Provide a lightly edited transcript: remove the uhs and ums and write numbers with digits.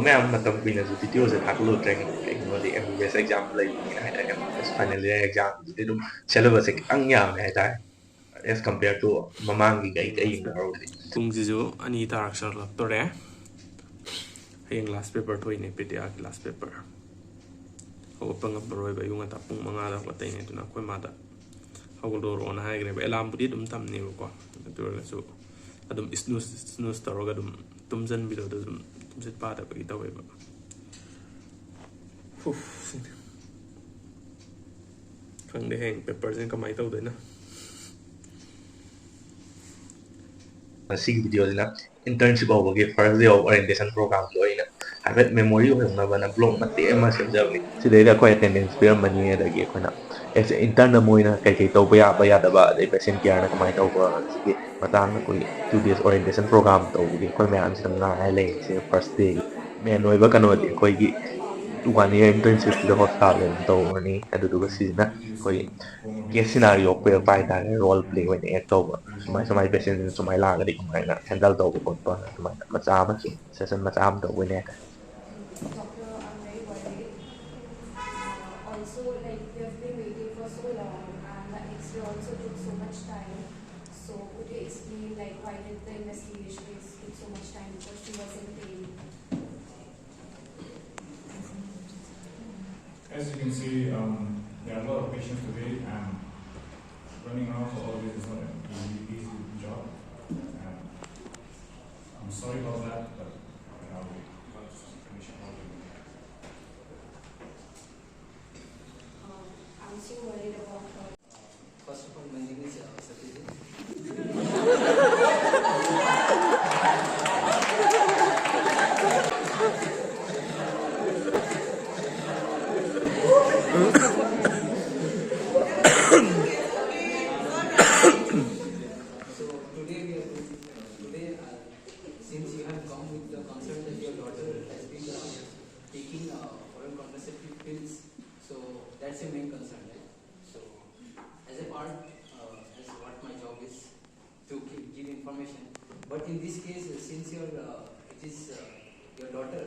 ma'am matam kuinaju video se thaklo training kaigmodi MBBS exam leibni haida MBBS final year exam di dum syllabus ek ang yam haida as compared to mamangi kai yingarodi ꯄꯨꯡꯁꯤꯁꯨ 2 ꯇꯥꯔꯛꯁꯜꯂꯛꯇꯣꯔꯦ ꯍꯌꯦꯡ last paper ꯊꯣꯛꯏꯅꯦ ꯄꯤꯗꯤꯌꯥꯒꯤ last paper ꯍꯧꯒꯠꯄ ꯉꯝꯃꯔꯣꯏꯕ ꯑꯌꯨꯛ ꯉꯟꯇꯥ ꯄꯨꯡ 5ꯗ ꯍꯧꯒꯠꯇꯣꯏꯅꯦ ꯑꯗꯨꯅ ꯑꯩꯈꯣꯏ ꯃꯥꯗ ꯍꯧꯒꯠꯂꯣꯔꯣꯅ ꯍꯥꯏꯈ꯭ꯔꯦꯕ ꯑꯦꯂꯥꯔꯝꯕꯨꯗꯤ ꯑꯗꯨꯝ ꯊꯝꯅꯦꯕꯀꯣ ꯑꯗꯨ ꯑꯣꯏꯔꯒꯁꯨ ꯑꯗꯨꯝ ꯁ꯭ꯅꯨꯁ ꯇꯧꯔꯒ ꯑꯗꯨꯝ ꯇꯨꯝꯖꯟꯕꯤꯗꯣ ꯑꯗꯨꯝ ꯇꯨꯝꯁꯤꯠ ꯄꯥꯗꯕꯒꯤ ꯇꯧꯋꯦꯕ ꯈꯪꯗꯦ ꯍꯌꯦꯡ ꯄꯦꯄꯔꯁꯦ ꯀꯃꯥꯏꯅ ꯇꯧꯗꯣꯏꯅꯣ ꯁꯤꯒꯤ ꯚꯤꯗꯤꯑꯣꯁꯤꯅ ꯏꯟꯇꯔꯟꯁꯤꯞ ꯍꯧꯕꯒꯤ ꯐꯥꯔꯁ ꯗꯦ ꯑꯣꯐ ꯑꯣꯔꯤꯌꯦꯟꯇꯦꯁꯟ ꯄ꯭ꯔꯣꯒ꯭ꯔꯥꯝꯗꯣ ꯑꯩꯅ ꯍꯥꯏꯐꯦꯠ ꯃꯦꯃꯣꯔꯤ ꯑꯣꯏꯍꯧꯅꯕꯅ ꯕ꯭ꯂꯣꯛ ꯃꯇꯦꯛ ꯑꯃ ꯁꯦꯝꯖꯕꯅꯤ ꯁꯤꯗꯩꯗ ꯑꯩꯈꯣꯏ ꯑꯦꯇꯦꯟꯗꯦꯟꯁ ꯄꯤꯔꯝꯕꯅꯤ ꯑꯗꯒꯤ ꯑꯩꯈꯣꯏꯅ ꯏꯟꯇꯔꯟ ꯑꯃ ꯑꯣꯏꯅ ꯀꯩꯀꯩ ꯇꯧꯕ ꯌꯥꯕ ꯌꯥꯗꯕ ꯑꯗꯩ ꯄꯦꯁꯦꯟ ꯀꯤꯌꯔꯅ ꯀꯃꯥꯏꯅ ꯇꯧꯕ ꯁꯤꯒꯤ ꯃꯇꯥꯡꯗ ꯑꯩꯈꯣꯏ 2 days ꯑꯣꯔꯤꯌꯦꯟꯇꯦꯁꯟ ꯄ꯭ꯔꯣꯒ꯭ꯔꯥꯝ ꯇꯧꯕꯒꯤ ꯑꯩꯈꯣꯏ ꯃꯌꯥꯝꯁꯤꯗ ꯉꯥꯏꯔ ꯂꯩ ꯁꯤ ꯐꯥꯔꯁ ꯗꯦꯒꯤ ꯃꯦꯟ ꯑꯣꯏꯕ ꯀꯩꯅꯣꯗꯤ ꯑꯩꯈꯣꯏꯒꯤ 1 year internshipꯁꯤꯗ ꯍꯣꯁꯄꯤꯇꯥꯜꯗ ꯑꯗꯨꯝ ꯇꯧꯔꯅꯤ ꯑꯗꯨꯗꯨꯒ ꯁꯤꯁꯤꯅ ꯑꯩꯈꯣꯏ ꯀꯦꯁ ꯁꯤꯅꯥꯔꯤꯑꯣ ꯄꯤꯔꯛꯄ ꯍꯥꯏꯇꯥꯔꯦ ꯔꯣꯜ ꯄ꯭ꯂꯦ ꯑꯣꯏꯅ ꯑꯦꯛ ꯇꯧꯕ ꯁꯨꯃꯥꯏ ꯁꯨꯃꯥꯏ ꯄꯦꯁꯦꯟꯁꯤꯅ ꯁꯨꯃꯥꯏꯅ ꯂꯥꯛꯑꯒꯗꯤ ꯀꯃꯥꯏꯅ ꯍꯦꯟꯗꯜ ꯇꯧꯕ ꯈꯣꯠꯄ ꯑꯗꯨꯃꯥꯏꯅ ꯃꯆꯥ ꯑꯃ ꯁꯦꯁꯟ ꯃꯆꯥ ꯑꯃ ꯇꯧꯕꯅꯦ ꯍꯥꯏꯇꯥꯔꯦ Doctor, I'm very worried. Also, like we have been waiting for so long, and the X-ray also took so much time. So, could you explain like why did the investigation take so much time? Because she was in pain. As you can see, there are a lot of patients today, and running around for all this is not an easy job. And I'm sorry about that, but let's finish it all. I'm so worried about her. First of all, my name is Satyajit. So today since you have come with the concept that your daughter has been taking oral contraceptive pills, so that's your main concern, right? So as a part, as what my job is to give information, but in this case, since it is your daughter.